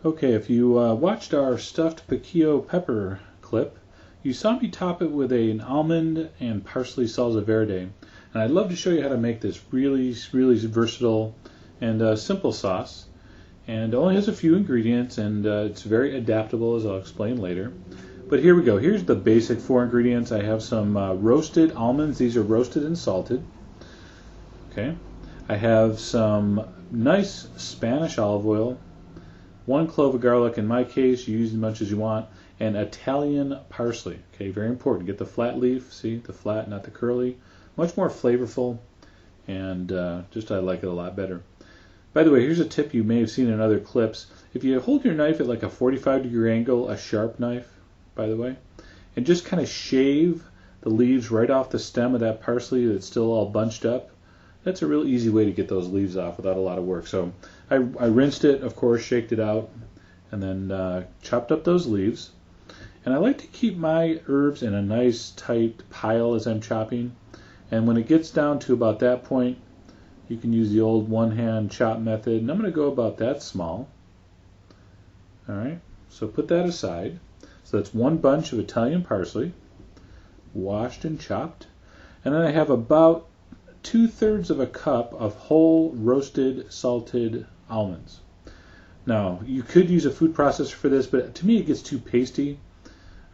Okay, if you watched our stuffed piquillo pepper clip, you saw me top it with an almond and parsley salsa verde. And I'd love to show you how to make this really versatile and simple sauce. And it only has a few ingredients, and it's very adaptable, as I'll explain later. But here we go. Here's the basic 4 ingredients. I have some roasted almonds. These are roasted and salted. Okay. I have some nice Spanish olive oil, 1 clove of garlic in my case, you use as much as you want, and Italian parsley. Okay, very important. Get the flat leaf, see, the flat, not the curly. Much more flavorful, and just I like it a lot better. By the way, here's a tip you may have seen in other clips. If you hold your knife at like a 45-degree angle, a sharp knife, by the way, and just kind of shave the leaves right off the stem of that parsley that's still all bunched up, that's a real easy way to get those leaves off without a lot of work. So I rinsed it, of course, shaked it out, and then chopped up those leaves. And I like to keep my herbs in a nice tight pile as I'm chopping. And when it gets down to about that point, you can use the old one-hand chop method. And I'm going to go about that small. All right, so put that aside. So that's 1 bunch of Italian parsley, washed and chopped. And then I have about 2/3 of a cup of whole roasted salted almonds. Now, you could use a food processor for this, but to me it gets too pasty.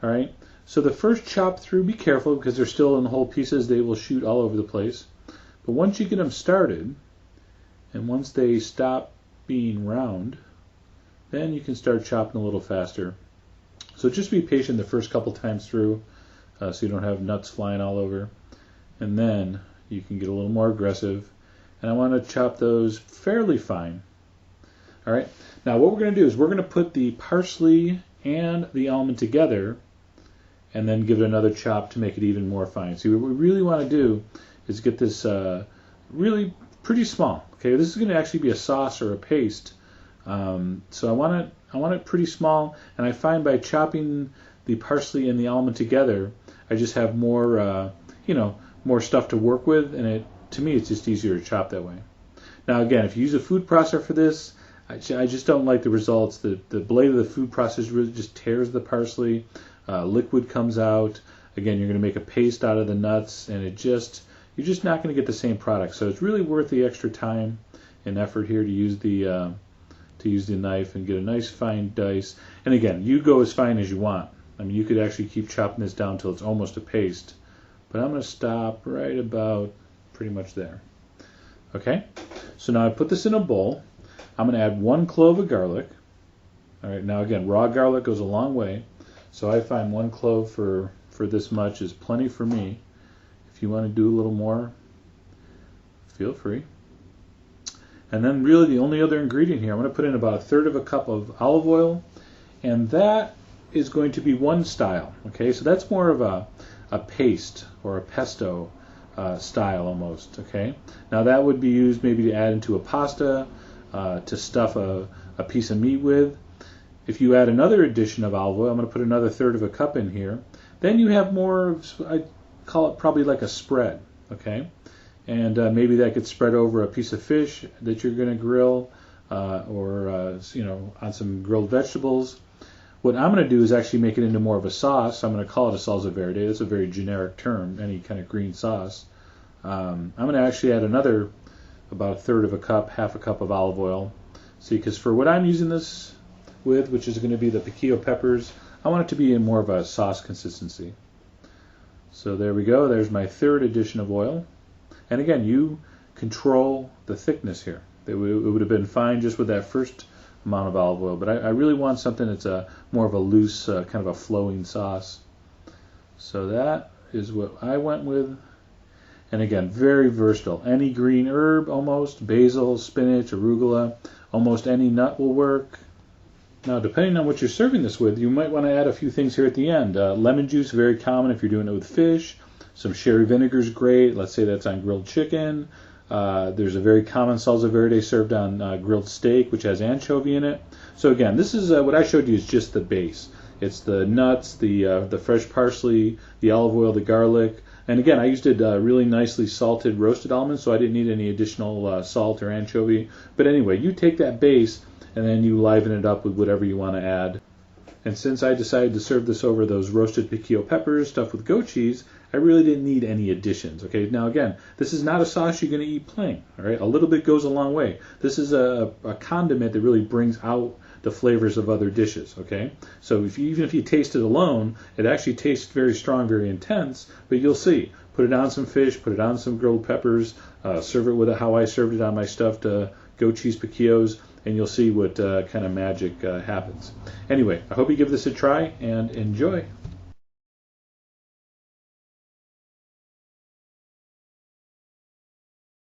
All right, so the first chop through, be careful because they're still in whole pieces. They will shoot all over the place. But once you get them started, and once they stop being round, then you can start chopping a little faster. So just be patient the first couple times through, so you don't have nuts flying all over. And then you can get a little more aggressive. And I want to chop those fairly fine. All right, now what we're going to do is we're going to put the parsley and the almond together and then give it another chop to make it even more fine. See, what we really want to do is get this really pretty small. Okay, this is going to actually be a sauce or a paste. So I want it pretty small, and I find by chopping the parsley and the almond together, I just have more, more stuff to work with, and to me it's just easier to chop that way. Now again, if you use a food processor for this, I just don't like the results. The blade of the food processor really just tears the parsley. Liquid comes out. Again, you're going to make a paste out of the nuts, and you're just not going to get the same product. So it's really worth the extra time and effort here to use the knife and get a nice fine dice. And again, you go as fine as you want. I mean, you could actually keep chopping this down until it's almost a paste. But I'm going to stop right about pretty much there. Okay, so now I put this in a bowl. I'm going to add 1 clove of garlic. All right, now again, raw garlic goes a long way. So I find 1 clove for this much is plenty for me. If you want to do a little more, feel free. And then really the only other ingredient here, I'm going to put in about 1/3 of a cup of olive oil, and that is going to be one style. Okay, so that's more of a paste or a pesto style almost. Okay, now that would be used maybe to add into a pasta, to stuff a piece of meat with. If you add another addition of olive oil, I'm going to put another 1/3 of a cup in here, then you have more, I call it probably like a spread. Okay, and maybe that gets spread over a piece of fish that you're going to grill, or on some grilled vegetables. What I'm going to do is actually make it into more of a sauce. I'm going to call it a salsa verde. That's a very generic term, any kind of green sauce. I'm going to actually add another about 1/3 of a cup, 1/2 cup of olive oil. See, because for what I'm using this with, which is going to be the piquillo peppers, I want it to be in more of a sauce consistency. So there we go. There's my 3rd addition of oil. And again, you control the thickness here. It would have been fine just with that first amount of olive oil, but I really want something that's more of a loose, kind of a flowing sauce. So that is what I went with. And again, very versatile. Any green herb, almost, basil, spinach, arugula, almost any nut will work. Now, depending on what you're serving this with, you might want to add a few things here at the end. Lemon juice, very common if you're doing it with fish. Some sherry vinegar is great. Let's say that's on grilled chicken. There's a very common salsa verde served on grilled steak, which has anchovy in it. So again, this is what I showed you is just the base. It's the nuts, the fresh parsley, the olive oil, the garlic. And again, I used it really nicely salted roasted almonds, so I didn't need any additional salt or anchovy. But anyway, you take that base, and then you liven it up with whatever you want to add. And since I decided to serve this over those roasted piquillo peppers stuffed with goat cheese, I really didn't need any additions. Okay, now again, this is not a sauce you're going to eat plain. All right, a little bit goes a long way. This is a condiment that really brings out the flavors of other dishes. Okay, so even if you taste it alone, it actually tastes very strong, very intense. But you'll see. Put it on some fish, put it on some grilled peppers, serve it with how I served it on my stuffed goat cheese piquillos, and you'll see what kind of magic happens. Anyway, I hope you give this a try and enjoy.